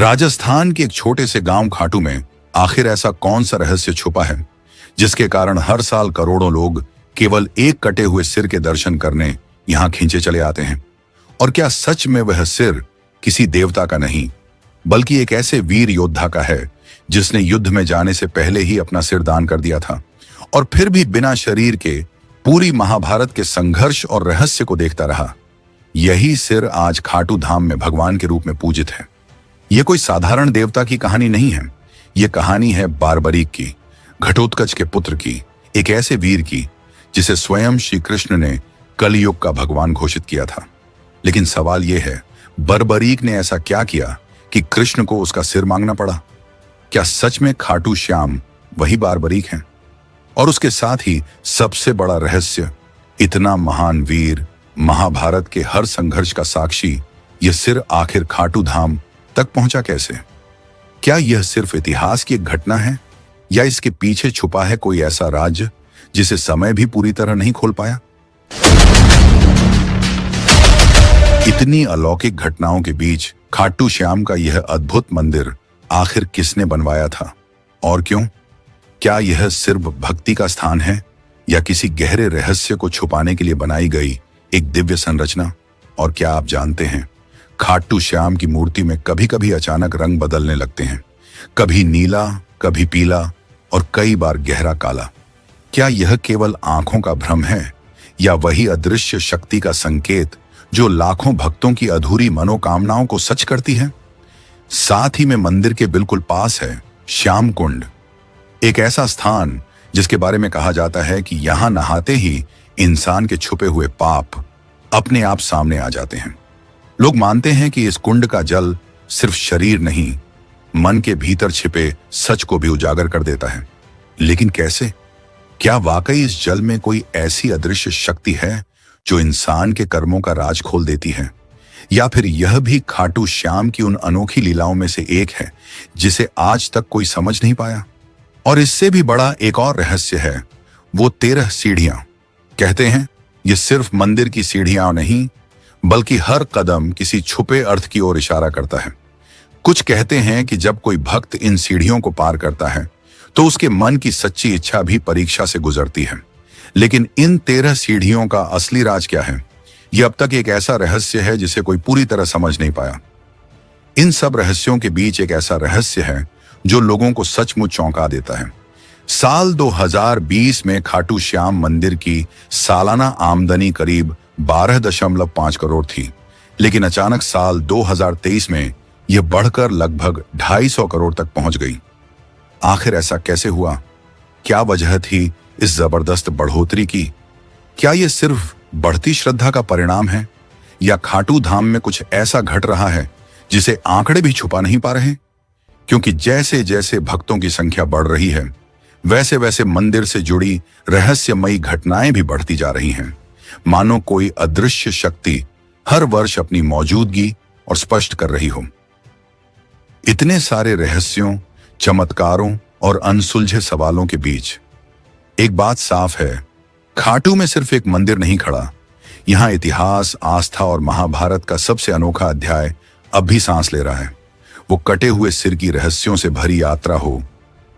राजस्थान के एक छोटे से गांव खाटू में आखिर ऐसा कौन सा रहस्य छुपा है जिसके कारण हर साल करोड़ों लोग केवल एक कटे हुए सिर के दर्शन करने यहां खींचे चले आते हैं? और क्या सच में वह सिर किसी देवता का नहीं बल्कि एक ऐसे वीर योद्धा का है जिसने युद्ध में जाने से पहले ही अपना सिर दान कर दिया था और फिर भी बिना शरीर के पूरी महाभारत के संघर्ष और रहस्य को देखता रहा? यही सिर आज खाटू धाम में भगवान के रूप में पूजित है। यह कोई साधारण देवता की कहानी नहीं है, यह कहानी है बारबरीक की, घटोत्कच के पुत्र की, एक ऐसे वीर की जिसे स्वयं श्री कृष्ण ने कलयुग का भगवान घोषित किया था। लेकिन सवाल यह है, बर्बरीक ने ऐसा क्या किया कि कृष्ण को उसका सिर मांगना पड़ा? क्या सच में खाटू श्याम वही बारबरीक हैं? और उसके साथ ही सबसे बड़ा रहस्य, इतना महान वीर, महाभारत के हर संघर्ष का साक्षी, यह सिर आखिर खाटू धाम तक पहुंचा कैसे? क्या यह सिर्फ इतिहास की एक घटना है या इसके पीछे छुपा है कोई ऐसा राज जिसे समय भी पूरी तरह नहीं खोल पाया? इतनी अलौकिक घटनाओं के बीच खाटू श्याम का यह अद्भुत मंदिर आखिर किसने बनवाया था और क्यों? क्या यह सिर्फ भक्ति का स्थान है या किसी गहरे रहस्य को छुपाने के लिए बनाई गई एक दिव्य संरचना? और क्या आप जानते हैं, खाटू श्याम की मूर्ति में कभी कभी अचानक रंग बदलने लगते हैं, कभी नीला, कभी पीला और कई बार गहरा काला। क्या यह केवल आंखों का भ्रम है या वही अदृश्य शक्ति का संकेत जो लाखों भक्तों की अधूरी मनोकामनाओं को सच करती है? साथ ही में मंदिर के बिल्कुल पास है श्याम कुंड, एक ऐसा स्थान जिसके बारे में कहा जाता है कि यहां नहाते ही इंसान के छुपे हुए पाप अपने आप सामने आ जाते हैं। लोग मानते हैं कि इस कुंड का जल सिर्फ शरीर नहीं, मन के भीतर छिपे सच को भी उजागर कर देता है। लेकिन कैसे? क्या वाकई इस जल में कोई ऐसी अदृश्य शक्ति है जो इंसान के कर्मों का राज खोल देती है? या फिर यह भी खाटू श्याम की उन अनोखी लीलाओं में से एक है जिसे आज तक कोई समझ नहीं पाया? और इससे भी बड़ा एक और रहस्य है, वो 13 सीढ़ियां। कहते हैं ये सिर्फ मंदिर की सीढ़ियां नहीं बल्कि हर कदम किसी छुपे अर्थ की ओर इशारा करता है। कुछ कहते हैं कि जब कोई भक्त इन सीढ़ियों को पार करता है तो उसके मन की सच्ची इच्छा भी परीक्षा से गुजरती है। लेकिन इन 13 सीढ़ियों का असली राज क्या है, यह अब तक एक ऐसा रहस्य है जिसे कोई पूरी तरह समझ नहीं पाया। इन सब रहस्यों के बीच एक ऐसा रहस्य है जो लोगों को सचमुच चौंका देता है। साल 2020 में खाटू श्याम मंदिर की सालाना आमदनी करीब 12.5 करोड़ थी, लेकिन अचानक साल 2023 में यह बढ़कर लगभग 250 करोड़ तक पहुंच गई। आखिर ऐसा कैसे हुआ? क्या वजह थी इस जबरदस्त बढ़ोतरी की? क्या यह सिर्फ बढ़ती श्रद्धा का परिणाम है या खाटू धाम में कुछ ऐसा घट रहा है जिसे आंकड़े भी छुपा नहीं पा रहे? क्योंकि जैसे जैसे भक्तों की संख्या बढ़ रही है वैसे वैसे मंदिर से जुड़ी रहस्यमयी घटनाएं भी बढ़ती जा रही हैं, मानो कोई अदृश्य शक्ति हर वर्ष अपनी मौजूदगी और स्पष्ट कर रही हो। इतने सारे रहस्यों, चमत्कारों और अनसुलझे सवालों के बीच एक बात साफ है, खाटू में सिर्फ एक मंदिर नहीं खड़ा, यहां इतिहास, आस्था और महाभारत का सबसे अनोखा अध्याय अब भी सांस ले रहा है। वो कटे हुए सिर की रहस्यों से भरी यात्रा हो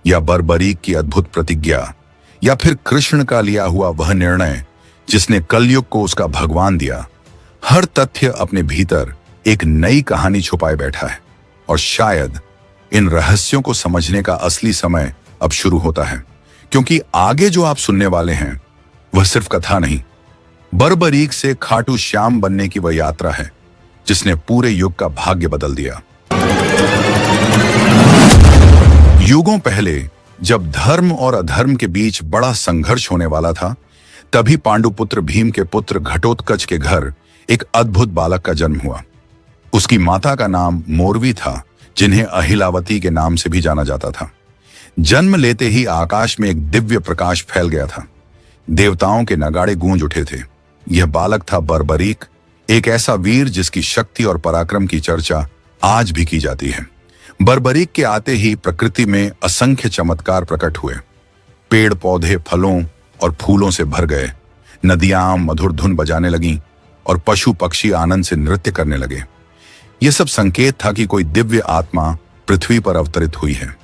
या बर्बरीक की अद्भुत प्रतिज्ञा या फिर कृष्ण का लिया हुआ वह निर्णय जिसने कलयुग को उसका भगवान दिया, हर तथ्य अपने भीतर एक नई कहानी छुपाए बैठा है। और शायद इन रहस्यों को समझने का असली समय अब शुरू होता है, क्योंकि आगे जो आप सुनने वाले हैं वह सिर्फ कथा नहीं, बर्बरीक से खाटू श्याम बनने की वह यात्रा है जिसने पूरे युग का भाग्य बदल दिया। युगों पहले जब धर्म और अधर्म के बीच बड़ा संघर्ष होने वाला था, तभी पांडुपुत्र भीम के पुत्र घटोत्कच के घर एक अद्भुत बालक का जन्म हुआ। उसकी माता का नाम मोरवी था, जिन्हें अहिलावती के नाम से भी जाना जाता था। जन्म लेते ही आकाश में एक दिव्य प्रकाश फैल गया था, देवताओं के नगाड़े गूंज उठे थे। यह बालक था बर्बरीक, एक ऐसा वीर जिसकी शक्ति और पराक्रम की चर्चा आज भी की जाती है। बर्बरीक के आते ही प्रकृति में असंख्य चमत्कार प्रकट हुए। पेड़ पौधे फलों और फूलों से भर गए, नदियां मधुर धुन बजाने लगीं और पशु पक्षी आनंद से नृत्य करने लगे। यह सब संकेत था कि कोई दिव्य आत्मा पृथ्वी पर अवतरित हुई है।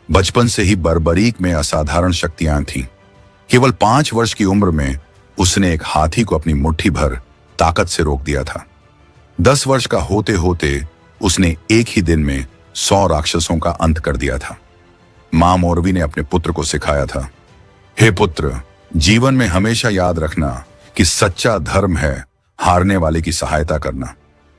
बचपन से ही बर्बरीक में असाधारण शक्तियां थीं। केवल 5 वर्ष की उम्र में उसने एक हाथी को अपनी मुट्ठी भर ताकत से रोक दिया था। 10 वर्ष का होते होते उसने एक ही दिन में 100 राक्षसों का अंत कर दिया था। मां मोरवी ने अपने पुत्र को सिखाया था, हे पुत्र, जीवन में हमेशा याद रखना कि सच्चा धर्म है हारने वाले की सहायता करना।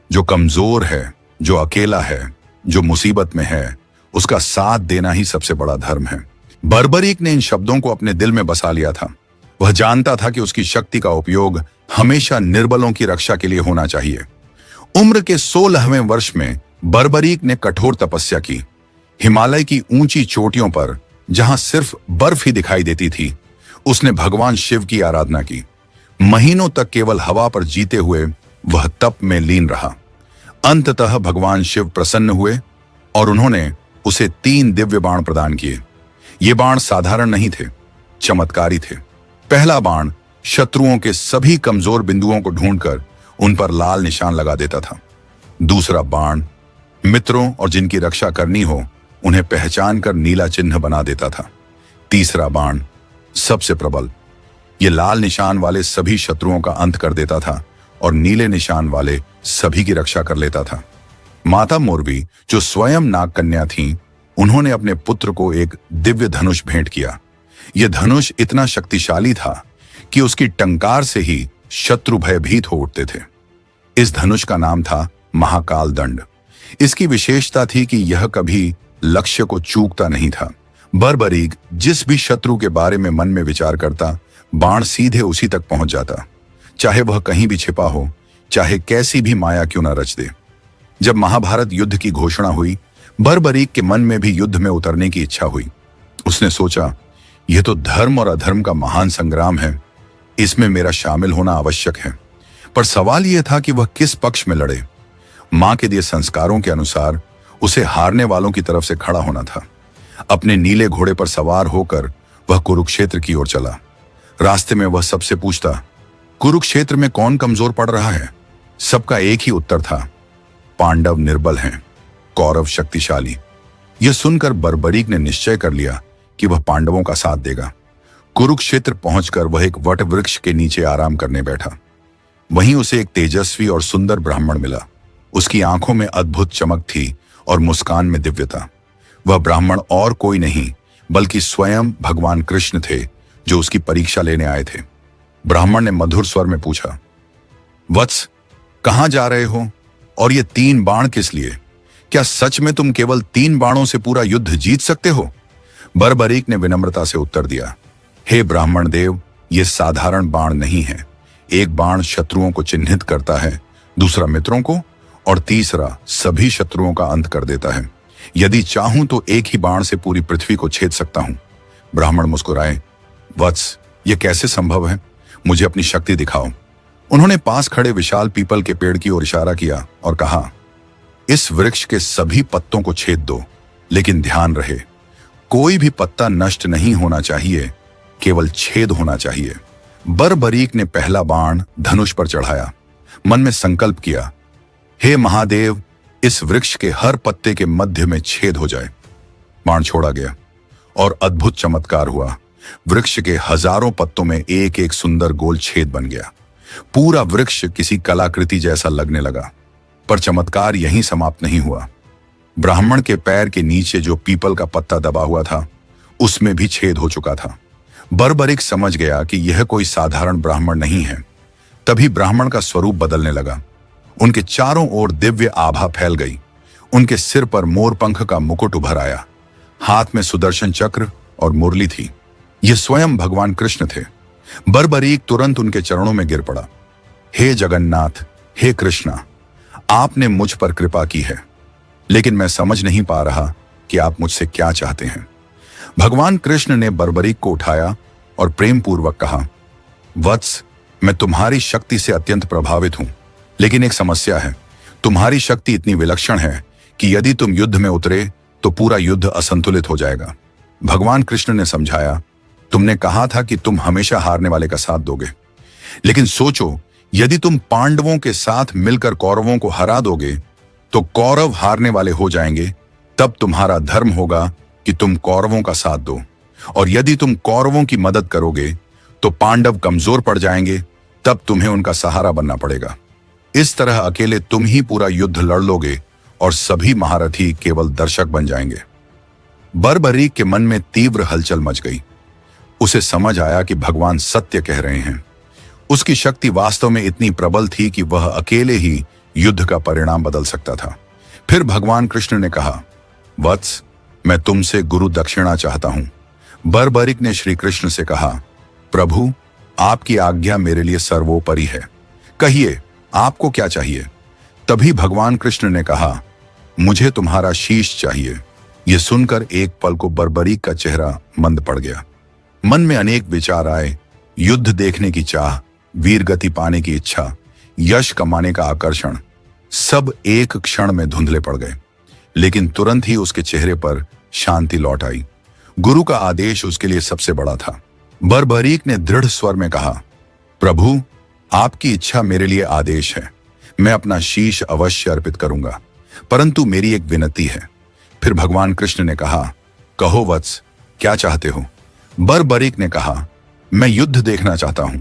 जो कमजोर है, जो अकेला है, जो मुसीबत में है, उसका साथ देना ही सबसे बड़ा धर्म है। बर्बरीक ने इन शब्दों को अपने दिल में बसा लिया था। वह जानता था कि उसकी शक्ति का उपयोग हमेशा निर्बलों की रक्षा के लिए होना चाहिए। उम्र के 16वें वर्ष में बर्बरीक ने कठोर तपस्या की। हिमालय की ऊंची चोटियों पर, जहां सिर्फ बर्फ ही दिखाई देती थी, उसने भगवान शिव की आराधना की। महीनों तक केवल हवा पर जीते हुए वह तप में लीन रहा। अंततः भगवान शिव प्रसन्न हुए और उन्होंने उसे 3 दिव्य बाण प्रदान किए। ये बाण साधारण नहीं थे, चमत्कारी थे। पहला बाण शत्रुओं के सभी कमजोर बिंदुओं को ढूंढकर उन पर लाल निशान लगा देता था। दूसरा बाण मित्रों और जिनकी रक्षा करनी हो उन्हें पहचान कर नीला चिन्ह बना देता था। तीसरा बाण सबसे प्रबल, ये लाल निशान वाले सभी शत्रुओं का अंत कर देता था और नीले निशान वाले सभी की रक्षा कर लेता था। माता मोरवी, जो स्वयं नाग कन्या थीं, उन्होंने अपने पुत्र को एक दिव्य धनुष भेंट किया। यह धनुष इतना शक्तिशाली था कि उसकी टंकार से ही शत्रु भयभीत हो उठते थे। इस धनुष का नाम था महाकाल दंड। इसकी विशेषता थी कि यह कभी लक्ष्य को चूकता नहीं था। बर्बरीक जिस भी शत्रु के बारे में मन में विचार करता, बाण सीधे उसी तक पहुंच जाता, चाहे वह कहीं भी छिपा हो, चाहे कैसी भी माया क्यों न रच दे। जब महाभारत युद्ध की घोषणा हुई, बर्बरीक के मन में भी युद्ध में उतरने की इच्छा हुई। उसने सोचा, यह तो धर्म और अधर्म का महान संग्राम है, इसमें मेरा शामिल होना आवश्यक है। पर सवाल यह था कि वह किस पक्ष में लड़े। मां के दिए संस्कारों के अनुसार उसे हारने वालों की तरफ से खड़ा होना था। अपने नीले घोड़े पर सवार होकर वह कुरुक्षेत्र की ओर चला। रास्ते में वह सबसे पूछता, कुरुक्षेत्र में कौन कमजोर पड़ रहा है? सबका एक ही उत्तर था, पांडव निर्बल हैं, कौरव शक्तिशाली। यह सुनकर बर्बरीक ने निश्चय कर लिया कि वह पांडवों का साथ देगा। कुरुक्षेत्र पहुंचकर वह एक वट वृक्ष के नीचे आराम करने बैठा। वहीं उसे एक तेजस्वी और सुंदर ब्राह्मण मिला। उसकी आंखों में अद्भुत चमक थी और मुस्कान में दिव्यता। वह ब्राह्मण और कोई नहीं बल्कि स्वयं भगवान कृष्ण थे, जो उसकी परीक्षा लेने आए थे। ब्राह्मण ने मधुर स्वर में पूछा, वत्स, कहां जा रहे हो और ये 3 बाण किस लिए? क्या सच में तुम केवल 3 बाणों से पूरा युद्ध जीत सकते हो? बर्बरीक ने विनम्रता से उत्तर दिया, हे ब्राह्मण देव, ये साधारण बाण नहीं है। एक बाण शत्रुओं को चिन्हित करता है, दूसरा मित्रों को, और तीसरा सभी शत्रुओं का अंत कर देता है। यदि चाहूं तो एक ही बाण से पूरी पृथ्वी को छेद सकता हूं। ब्राह्मण मुस्कुराए, वत्स, यह कैसे संभव है? मुझे अपनी शक्ति दिखाओ। उन्होंने पास खड़े विशाल पीपल के पेड़ की ओर इशारा किया और कहा, इस वृक्ष के सभी पत्तों को छेद दो, लेकिन ध्यान रहे, कोई भी पत्ता नष्ट नहीं होना चाहिए, केवल छेद होना चाहिए। बर्बरीक ने पहला बाण धनुष पर चढ़ाया। मन में संकल्प किया, हे महादेव, इस वृक्ष के हर पत्ते के मध्य में छेद हो जाए। बाण छोड़ा गया और अद्भुत चमत्कार हुआ। वृक्ष के हजारों पत्तों में एक एक सुंदर गोल छेद बन गया। पूरा वृक्ष किसी कलाकृति जैसा लगने लगा। पर चमत्कार यहीं समाप्त नहीं हुआ। ब्राह्मण के पैर के नीचे जो पीपल का पत्ता दबा हुआ था, उसमें भी छेद हो चुका था। बर्बरीक समझ गया कि यह कोई साधारण ब्राह्मण नहीं है। तभी ब्राह्मण का स्वरूप बदलने लगा। उनके चारों ओर दिव्य आभा फैल गई। उनके सिर पर मोरपंख का मुकुट उभर आया। हाथ में सुदर्शन चक्र और मुरली थी। ये स्वयं भगवान कृष्ण थे। बर्बरीक तुरंत उनके चरणों में गिर पड़ा। हे जगन्नाथ, हे कृष्णा, आपने मुझ पर कृपा की है, लेकिन मैं समझ नहीं पा रहा कि आप मुझसे क्या चाहते हैं। भगवान कृष्ण ने बर्बरीक को उठाया और प्रेम पूर्वक कहा, वत्स, मैं तुम्हारी शक्ति से अत्यंत प्रभावित हूं, लेकिन एक समस्या है। तुम्हारी शक्ति इतनी विलक्षण है कि यदि तुम युद्ध में उतरे तो पूरा युद्ध असंतुलित हो जाएगा। भगवान कृष्ण ने समझाया, तुमने कहा था कि तुम हमेशा हारने वाले का साथ दोगे, लेकिन सोचो, यदि तुम पांडवों के साथ मिलकर कौरवों को हरा दोगे तो कौरव हारने वाले हो जाएंगे, तब तुम्हारा धर्म होगा कि तुम कौरवों का साथ दो, और यदि तुम कौरवों की मदद करोगे तो पांडव कमजोर पड़ जाएंगे, तब तुम्हें उनका सहारा बनना पड़ेगा। इस तरह अकेले तुम ही पूरा युद्ध लड़ लोगे और सभी महारथी केवल दर्शक बन जाएंगे। बर्बरीक के मन में तीव्र हलचल मच गई। उसे समझ आया कि भगवान सत्य कह रहे हैं। उसकी शक्ति वास्तव में इतनी प्रबल थी कि वह अकेले ही युद्ध का परिणाम बदल सकता था। फिर भगवान कृष्ण ने कहा, वत्स, मैं तुमसे गुरु दक्षिणा चाहता हूं। बर्बरीक ने श्री कृष्ण से कहा, प्रभु, आपकी आज्ञा मेरे लिए सर्वोपरि है, कहिए आपको क्या चाहिए। तभी भगवान कृष्ण ने कहा, मुझे तुम्हारा शीश चाहिए। यह सुनकर एक पल को बर्बरीक का चेहरा मंद पड़ गया। मन में अनेक विचार आए। युद्ध देखने की चाह, वीर गति पाने की इच्छा, यश कमाने का आकर्षण, सब एक क्षण में धुंधले पड़ गए। लेकिन तुरंत ही उसके चेहरे पर शांति लौट आई। गुरु का आदेश उसके लिए सबसे बड़ा था। बर्बरीक ने दृढ़ स्वर में कहा, प्रभु, आपकी इच्छा मेरे लिए आदेश है। मैं अपना शीश अवश्य अर्पित करूंगा, परंतु मेरी एक विनती है। फिर भगवान कृष्ण ने कहा, कहो वत्स, क्या चाहते हो। बर्बरीक ने कहा, मैं युद्ध देखना चाहता हूं।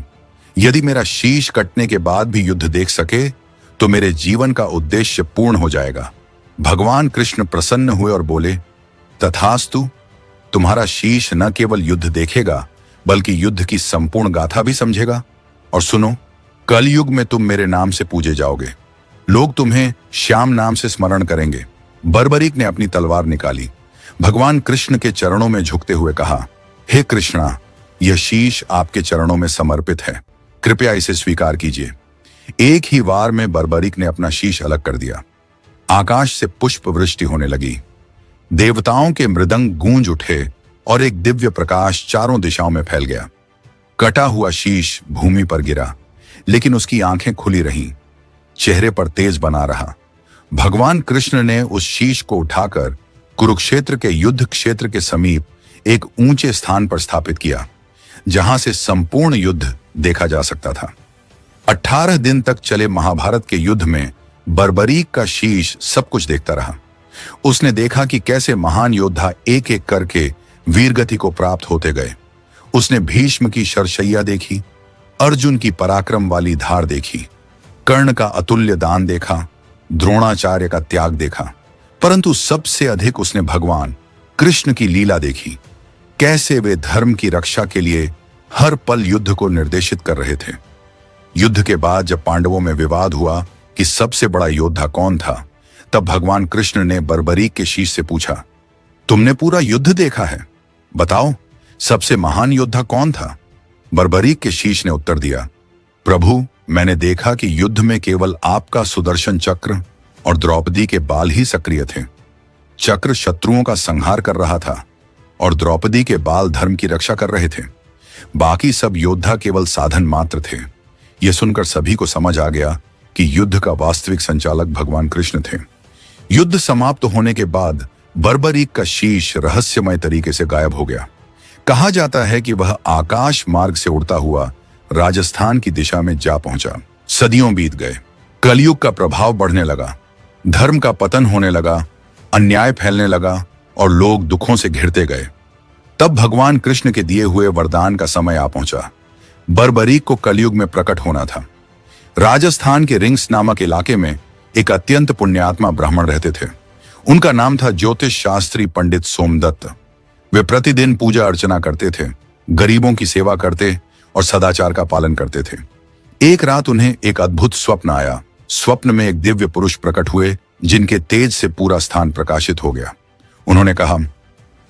यदि मेरा शीश कटने के बाद भी युद्ध देख सके तो मेरे जीवन का उद्देश्य पूर्ण हो जाएगा। भगवान कृष्ण प्रसन्न हुए और बोले, तथास्तु, तुम्हारा शीश न केवल युद्ध देखेगा बल्कि युद्ध की संपूर्ण गाथा भी समझेगा। और सुनो, कलयुग में तुम मेरे नाम से पूजे जाओगे। लोग तुम्हें श्याम नाम से स्मरण करेंगे। बर्बरीक ने अपनी तलवार निकाली। भगवान कृष्ण के चरणों में झुकते हुए कहा, हे कृष्णा, यह शीश आपके चरणों में समर्पित है, कृपया इसे स्वीकार कीजिए। एक ही वार में बर्बरीक ने अपना शीश अलग कर दिया। आकाश से पुष्प वृष्टि होने लगी। देवताओं के मृदंग गूंज उठे और एक दिव्य प्रकाश चारों दिशाओं में फैल गया। कटा हुआ शीश भूमि पर गिरा, लेकिन उसकी आंखें खुली रहीं, चेहरे पर तेज बना रहा। भगवान कृष्ण ने उस शीश को उठाकर कुरुक्षेत्र के युद्ध क्षेत्र के समीप एक ऊंचे स्थान पर स्थापित किया, जहां से संपूर्ण युद्ध देखा जा सकता था। 18 दिन तक चले महाभारत के युद्ध में बर्बरीक का शीश सब कुछ देखता रहा। उसने देखा कि कैसे महान योद्धा एक एक करके वीरगति को प्राप्त होते गए। उसने भीष्म की शरशैया देखी, अर्जुन की पराक्रम वाली धार देखी, कर्ण का अतुल्य दान देखा, द्रोणाचार्य का त्याग देखा, परंतु सबसे अधिक उसने भगवान कृष्ण की लीला देखी। कैसे वे धर्म की रक्षा के लिए हर पल युद्ध को निर्देशित कर रहे थे। युद्ध के बाद जब पांडवों में विवाद हुआ कि सबसे बड़ा योद्धा कौन था, तब भगवान कृष्ण ने बर्बरीक के शीश से पूछा, तुमने पूरा युद्ध देखा है, बताओ सबसे महान योद्धा कौन था। बर्बरीक के शीश ने उत्तर दिया, प्रभु, मैंने देखा कि युद्ध में केवल आपका सुदर्शन चक्र और द्रौपदी के बाल ही सक्रिय थे। चक्र शत्रुओं का संहार कर रहा था और द्रौपदी के बाल धर्म की रक्षा कर रहे थे। बाकी सब योद्धा केवल साधन मात्र थे। यह सुनकर सभी को समझ आ गया कि युद्ध का वास्तविक संचालक भगवान कृष्ण थे। युद्ध समाप्त होने के बाद बर्बरीक का शीश रहस्यमय तरीके से गायब हो गया। कहा जाता है कि वह आकाश मार्ग से उड़ता हुआ राजस्थान की दिशा में जा पहुंचा। सदियों बीत गए, कलयुग का प्रभाव बढ़ने लगा, धर्म का पतन होने लगा, अन्याय फैलने लगा और लोग दुखों से घिरते गए। तब भगवान कृष्ण के दिए हुए वरदान का समय आ पहुंचा। बर्बरीक को कलयुग में प्रकट होना था। राजस्थान के रिंग्स नामक इलाके में एक अत्यंत पुण्यात्मा ब्राह्मण रहते थे। उनका नाम था ज्योतिष शास्त्री पंडित सोमदत्त। वे प्रतिदिन पूजा अर्चना करते थे, गरीबों की सेवा करते और सदाचार का पालन करते थे। एक रात उन्हें एक अद्भुत स्वप्न आया। स्वप्न में एक दिव्य पुरुष प्रकट हुए, जिनके तेज से पूरा स्थान प्रकाशित हो गया। उन्होंने कहा,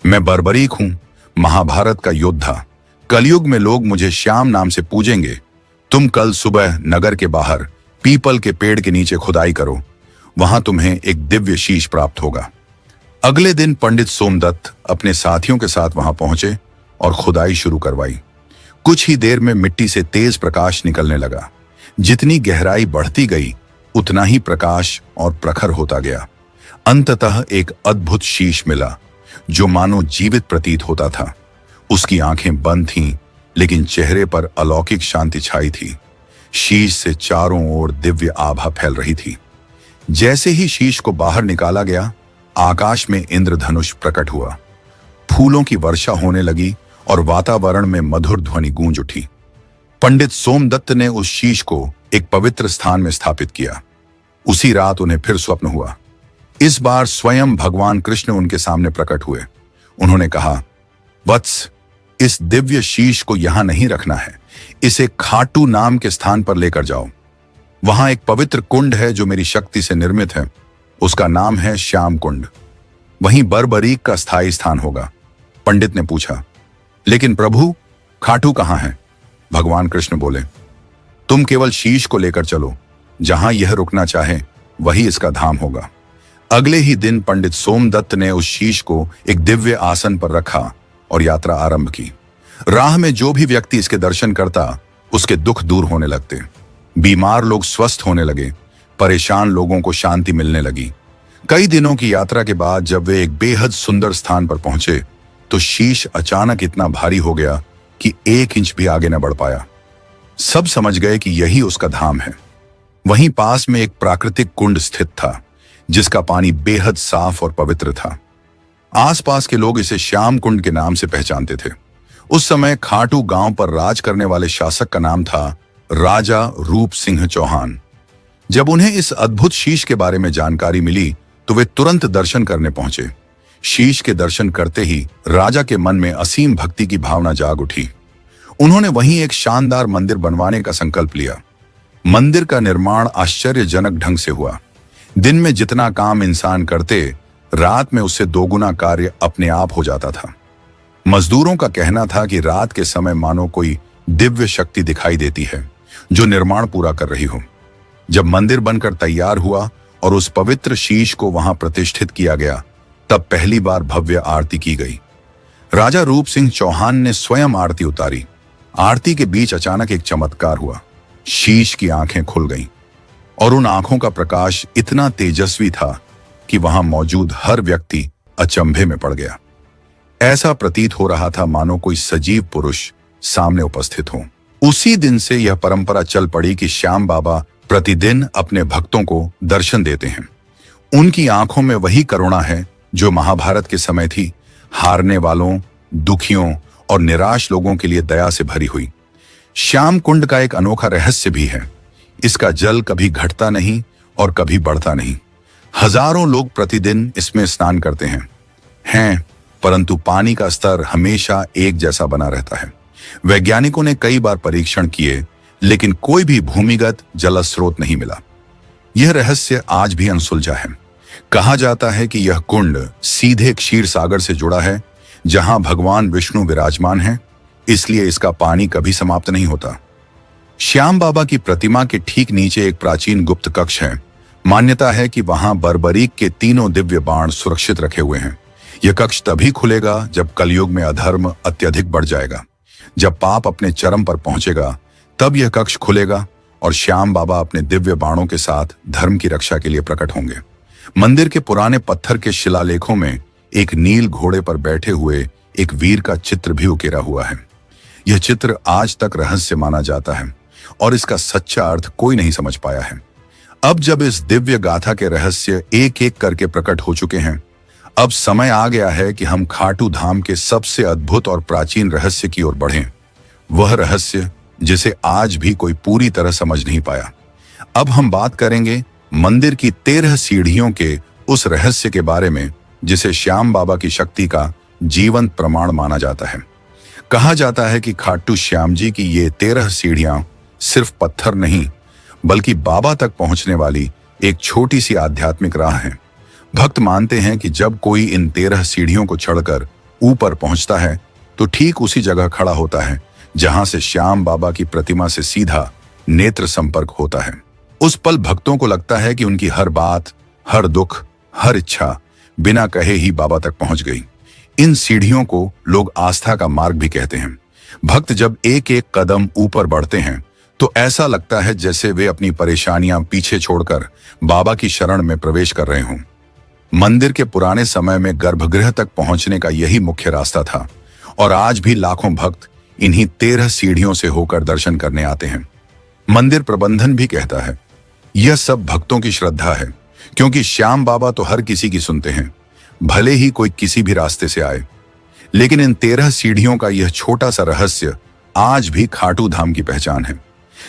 मैं बर्बरीक हूं, महाभारत का योद्धा। कलयुग में लोग मुझे श्याम नाम से पूजेंगे। तुम कल सुबह नगर के बाहर पीपल के पेड़ के नीचे खुदाई करो, वहां तुम्हें एक दिव्य शीश प्राप्त होगा। अगले दिन पंडित सोमदत्त अपने साथियों के साथ वहां पहुंचे और खुदाई शुरू करवाई। कुछ ही देर में मिट्टी से तेज प्रकाश निकलने लगा। जितनी गहराई बढ़ती गई, उतना ही प्रकाश और प्रखर होता गया। अंततः एक अद्भुत शीश मिला, जो मानो जीवित प्रतीत होता था। उसकी आंखें बंद थीं, लेकिन चेहरे पर अलौकिक शांति छाई थी। शीश से चारों ओर दिव्य आभा फैल रही थी। जैसे ही शीश को बाहर निकाला गया, आकाश में इंद्रधनुष प्रकट हुआ, फूलों की वर्षा होने लगी और वातावरण में मधुर ध्वनि गूंज उठी। पंडित सोमदत्त ने उस शीश को एक पवित्र स्थान में स्थापित किया। उसी रात उन्हें फिर स्वप्न हुआ। इस बार स्वयं भगवान कृष्ण उनके सामने प्रकट हुए। उन्होंने कहा, वत्स, इस दिव्य शीश को यहां नहीं रखना है, इसे खाटू नाम के स्थान पर लेकर जाओ। वहां एक पवित्र कुंड है जो मेरी शक्ति से निर्मित है, उसका नाम है श्याम कुंड। वहीं बरबरीक का स्थायी स्थान होगा। पंडित ने पूछा, लेकिन प्रभु, खाटू कहां है? भगवान कृष्ण बोले, तुम केवल शीश को लेकर चलो, जहां यह रुकना चाहे वही इसका धाम होगा। अगले ही दिन पंडित सोमदत्त ने उस शीश को एक दिव्य आसन पर रखा और यात्रा आरंभ की। राह में जो भी व्यक्ति इसके दर्शन करता, उसके दुख दूर होने लगते, बीमार लोग स्वस्थ होने लगे, परेशान लोगों को शांति मिलने लगी। कई दिनों की यात्रा के बाद जब वे एक बेहद सुंदर स्थान पर पहुंचे, तो शीश अचानक इतना भारी हो गया कि 1 इंच भी आगे न बढ़ पाया। सब समझ गए कि यही उसका धाम है। वहीं पास में एक प्राकृतिक कुंड स्थित था, जिसका पानी बेहद साफ और पवित्र था। आसपास के लोग इसे श्याम कुंड के नाम से पहचानते थे। उस समय खाटू गांव पर राज करने वाले शासक का नाम था राजा रूप सिंह चौहान। जब उन्हें इस अद्भुत शीश के बारे में जानकारी मिली, तो वे तुरंत दर्शन करने पहुंचे। शीश के दर्शन करते ही राजा के मन में असीम भक्ति की भावना जाग उठी। उन्होंने वहीं एक शानदार मंदिर बनवाने का संकल्प लिया। मंदिर का निर्माण आश्चर्यजनक ढंग से हुआ। दिन में जितना काम इंसान करते, रात में उससे 2 गुना कार्य अपने आप हो जाता था। मजदूरों का कहना था कि रात के समय मानो कोई दिव्य शक्ति दिखाई देती है जो निर्माण पूरा कर रही हो। जब मंदिर बनकर तैयार हुआ और उस पवित्र शीश को वहां प्रतिष्ठित किया गया, तब पहली बार भव्य आरती की गई। राजा रूप सिंह चौहान ने स्वयं आरती उतारी। आरती के बीच अचानक एक चमत्कार हुआ। शीश की आंखें खुल गईं और उन आंखों का प्रकाश इतना तेजस्वी था कि वहां मौजूद हर व्यक्ति अचंभे में पड़ गया। ऐसा प्रतीत हो रहा था मानो कोई सजीव पुरुष सामने उपस्थित हो। उसी दिन से यह परंपरा चल पड़ी कि श्याम बाबा प्रतिदिन अपने भक्तों को दर्शन देते हैं। उनकी आंखों में वही करुणा है जो महाभारत के समय थी, हारने वालों, दुखियों और निराश लोगों के लिए दया से भरी हुई। श्याम कुंड का एक अनोखा रहस्य भी है। इसका जल कभी घटता नहीं और कभी बढ़ता नहीं। हजारों लोग प्रतिदिन इसमें स्नान करते हैं, परंतु पानी का स्तर हमेशा एक जैसा बना रहता है। वैज्ञानिकों ने कई बार परीक्षण किए, लेकिन कोई भी भूमिगत जल स्रोत नहीं मिला। यह रहस्य आज भी अनसुलझा है। कहा जाता है कि यह कुंड सीधे क्षीर सागर से जुड़ा है, जहां भगवान विष्णु विराजमान हैं, इसलिए इसका पानी कभी समाप्त नहीं होता। श्याम बाबा की प्रतिमा के ठीक नीचे एक प्राचीन गुप्त कक्ष है। मान्यता है कि वहां बरबरीक के 3 दिव्य बाण सुरक्षित रखे हुए हैं। यह कक्ष तभी खुलेगा जब कलयुग में अधर्म अत्यधिक बढ़ जाएगा। जब पाप अपने चरम पर पहुंचेगा, तब यह कक्ष खुलेगा और श्याम बाबा अपने दिव्य बाणों के साथ धर्म की रक्षा के लिए प्रकट होंगे। मंदिर के पुराने पत्थर के शिलालेखों में एक नील घोड़े पर बैठे हुए एक वीर का चित्र भी उकेरा हुआ है। यह चित्र आज तक रहस्य माना जाता है और इसका सच्चा अर्थ कोई नहीं समझ पाया है। अब जब इस दिव्य गाथा के रहस्य एक एक करके प्रकट हो चुके हैं, अब समय आ गया है कि हम खाटू धाम के सबसे अद्भुत और प्राचीन रहस्य की ओर बढ़ें। वह रहस्य जिसे आज भी कोई पूरी तरह समझ नहीं पाया। अब हम बात करेंगे मंदिर की 13 सीढ़ियों के उस रहस्य के बारे में, जिसे श्याम बाबा की शक्ति का जीवंत प्रमाण माना जाता है। कहा जाता है कि खाटू श्याम जी की ये 13 सीढ़ियां सिर्फ पत्थर नहीं, बल्कि बाबा तक पहुंचने वाली एक छोटी सी आध्यात्मिक राह है। भक्त मानते हैं कि जब कोई इन 13 सीढ़ियों को चढ़कर ऊपर पहुंचता है, तो ठीक उसी जगह खड़ा होता है जहां से श्याम बाबा की प्रतिमा से सीधा नेत्र संपर्क होता है। उस पल भक्तों को लगता है कि उनकी हर बात, हर दुख, हर इच्छा बिना कहे ही बाबा तक पहुंच गई। इन सीढ़ियों को लोग आस्था का मार्ग भी कहते हैं। भक्त जब एक एक कदम ऊपर बढ़ते हैं, तो ऐसा लगता है जैसे वे अपनी परेशानियां पीछे छोड़कर बाबा की शरण में प्रवेश कर रहे हों। मंदिर के पुराने समय में गर्भगृह तक पहुंचने का यही मुख्य रास्ता था और आज भी लाखों भक्त इन्हीं 13 सीढ़ियों से होकर दर्शन करने आते हैं। मंदिर प्रबंधन भी कहता है, यह सब भक्तों की श्रद्धा है, क्योंकि श्याम बाबा तो हर किसी की सुनते हैं, भले ही कोई किसी भी रास्ते से आए। लेकिन इन 13 सीढ़ियों का यह छोटा सा रहस्य आज भी खाटू धाम की पहचान है,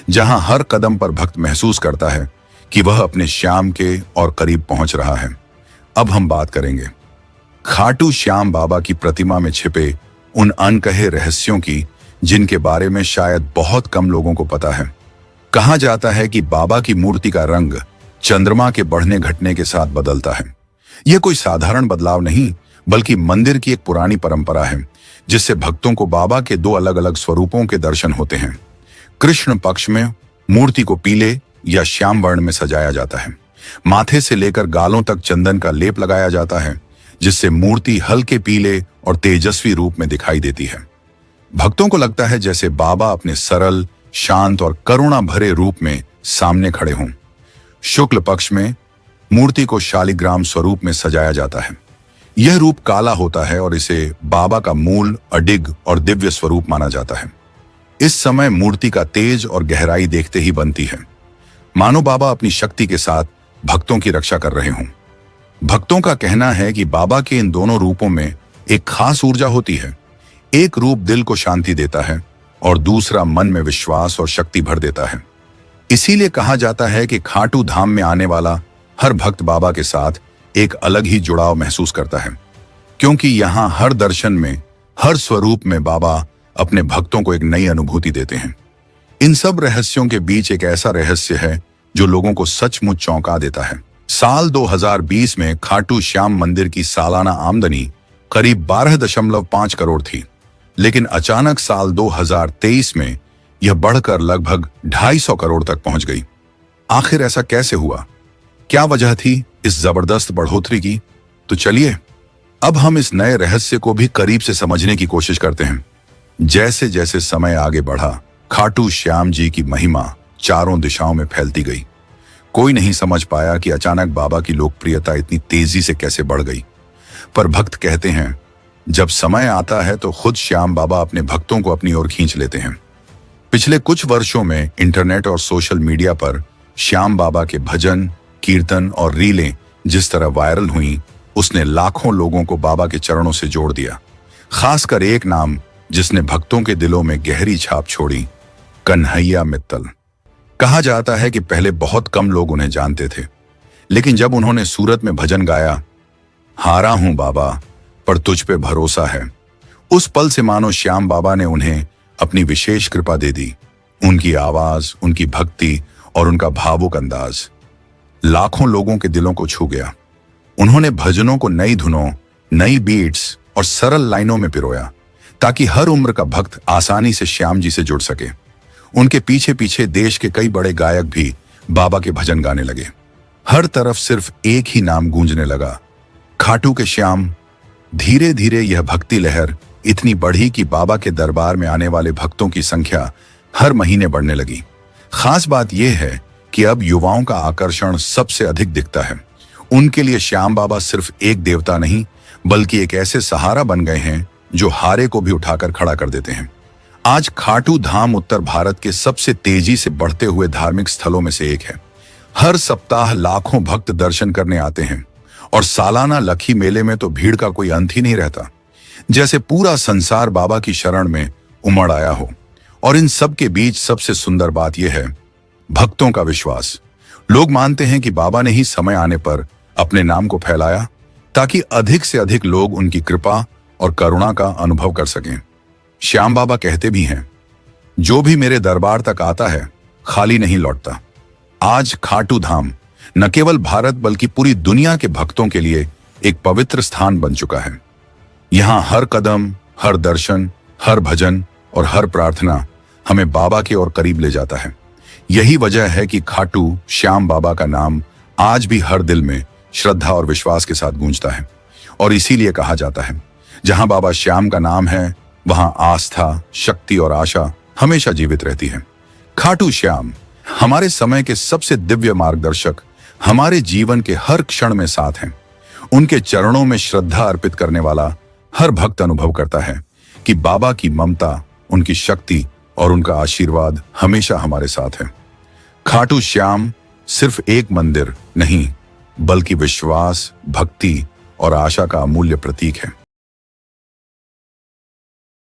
जहां हर कदम पर भक्त महसूस करता है कि वह अपने श्याम के और करीब पहुंच रहा है। अब हम बात करेंगे खाटू श्याम बाबा की प्रतिमा में छिपे उन अनकहे रहस्यों की, जिनके बारे में शायद बहुत कम लोगों को पता है। कहा जाता है कि बाबा की मूर्ति का रंग चंद्रमा के बढ़ने घटने के साथ बदलता है। यह कोई साधारण बदलाव नहीं, बल्कि मंदिर की एक पुरानी परंपरा है, जिससे भक्तों को बाबा के 2 अलग अलग स्वरूपों के दर्शन होते हैं। कृष्ण पक्ष में मूर्ति को पीले या श्याम वर्ण में सजाया जाता है। माथे से लेकर गालों तक चंदन का लेप लगाया जाता है, जिससे मूर्ति हल्के पीले और तेजस्वी रूप में दिखाई देती है। भक्तों को लगता है जैसे बाबा अपने सरल, शांत और करुणा भरे रूप में सामने खड़े हों। शुक्ल पक्ष में मूर्ति को शालिग्राम स्वरूप में सजाया जाता है। यह रूप काला होता है और इसे बाबा का मूल, अडिग और दिव्य स्वरूप माना जाता है। इस समय मूर्ति का तेज और गहराई देखते ही बनती है, मानो बाबा अपनी शक्ति के साथ भक्तों की रक्षा कर रहे हों। भक्तों का कहना है कि बाबा के इन दोनों रूपों में एक खास ऊर्जा होती है। एक रूप दिल को शांति देता है और दूसरा मन में विश्वास और शक्ति भर देता है। इसीलिए कहा जाता है कि खाटू धाम में आने वाला हर भक्त बाबा के साथ एक अलग ही जुड़ाव महसूस करता है, क्योंकि यहाँ हर दर्शन में, हर स्वरूप में बाबा अपने भक्तों को एक नई अनुभूति देते हैं। इन सब रहस्यों के बीच एक ऐसा रहस्य है जो लोगों को सचमुच चौंका देता है। साल 2020 में खाटू श्याम मंदिर की सालाना आमदनी करीब 12.5 करोड़ थी, लेकिन अचानक साल 2023 में यह बढ़कर लगभग 250 करोड़ तक पहुंच गई। आखिर ऐसा कैसे हुआ? क्या वजह थी इस जबरदस्त बढ़ोतरी की? तो चलिए अब हम इस नए रहस्य को भी करीब से समझने की कोशिश करते हैं। जैसे जैसे समय आगे बढ़ा, खाटू श्याम जी की महिमा चारों दिशाओं में फैलती गई। कोई नहीं समझ पाया कि अचानक बाबा की लोकप्रियता इतनी तेजी से कैसे बढ़ गई। पर भक्त कहते हैं, जब समय आता है तो खुद श्याम बाबा अपने भक्तों को अपनी ओर खींच लेते हैं। पिछले कुछ वर्षों में इंटरनेट और सोशल मीडिया पर श्याम बाबा के भजन, कीर्तन और रीलें जिस तरह वायरल हुई, उसने लाखों लोगों को बाबा के चरणों से जोड़ दिया। खासकर एक नाम जिसने भक्तों के दिलों में गहरी छाप छोड़ी, कन्हैया मित्तल। कहा जाता है कि पहले बहुत कम लोग उन्हें जानते थे, लेकिन जब उन्होंने सूरत में भजन गाया, हारा हूं बाबा पर तुझ पे भरोसा है, उस पल से मानो श्याम बाबा ने उन्हें अपनी विशेष कृपा दे दी। उनकी आवाज, उनकी भक्ति और उनका भावुक अंदाज लाखों लोगों के दिलों को छू गया। उन्होंने भजनों को नई धुनों, नई बीट्स और सरल लाइनों में पिरोया, ताकि हर उम्र का भक्त आसानी से श्याम जी से जुड़ सके। उनके पीछे पीछे देश के कई बड़े गायक भी बाबा के भजन गाने लगे। हर तरफ सिर्फ एक ही नाम गूंजने लगा, खाटू के श्याम। धीरे धीरे यह भक्ति लहर इतनी बढ़ी कि बाबा के दरबार में आने वाले भक्तों की संख्या हर महीने बढ़ने लगी। खास बात यह है कि अब युवाओं का आकर्षण सबसे अधिक दिखता है। उनके लिए श्याम बाबा सिर्फ एक देवता नहीं, बल्कि एक ऐसे सहारा बन गए हैं जो हारे को भी उठाकर खड़ा कर देते हैं। आज खाटू धाम उत्तर भारत के सबसे तेजी से बढ़ते हुए धार्मिक स्थलों में से एक है। हर सप्ताह लाखों भक्त दर्शन करने आते हैं और सालाना लखी मेले में तो भीड़ का कोई अंत ही नहीं रहता, जैसे पूरा संसार बाबा की शरण में उमड़ आया हो। और इन सब के बीच सबसे सुंदर बात यह है, भक्तों का विश्वास। लोग मानते हैं कि बाबा ने ही समय आने पर अपने नाम को फैलाया, ताकि अधिक से अधिक लोग उनकी कृपा और करुणा का अनुभव कर सकें। श्याम बाबा कहते भी हैं, जो भी मेरे दरबार तक आता है खाली नहीं लौटता। आज खाटू धाम न केवल भारत बल्कि पूरी दुनिया के भक्तों के लिए एक पवित्र स्थान बन चुका है। यहाँ हर कदम, हर दर्शन, हर भजन और हर प्रार्थना हमें बाबा के ओर करीब ले जाता है। यही वजह है कि खाटू श्याम बाबा का नाम आज भी हर दिल में श्रद्धा और विश्वास के साथ गूंजता है। और इसीलिए कहा जाता है, जहां बाबा श्याम का नाम है, वहां आस्था, शक्ति और आशा हमेशा जीवित रहती है। खाटू श्याम हमारे समय के सबसे दिव्य मार्गदर्शक हमारे जीवन के हर क्षण में साथ हैं। उनके चरणों में श्रद्धा अर्पित करने वाला हर भक्त अनुभव करता है कि बाबा की ममता, उनकी शक्ति और उनका आशीर्वाद हमेशा हमारे साथ है। खाटू श्याम सिर्फ एक मंदिर नहीं, बल्कि विश्वास, भक्ति और आशा का अमूल्य प्रतीक है।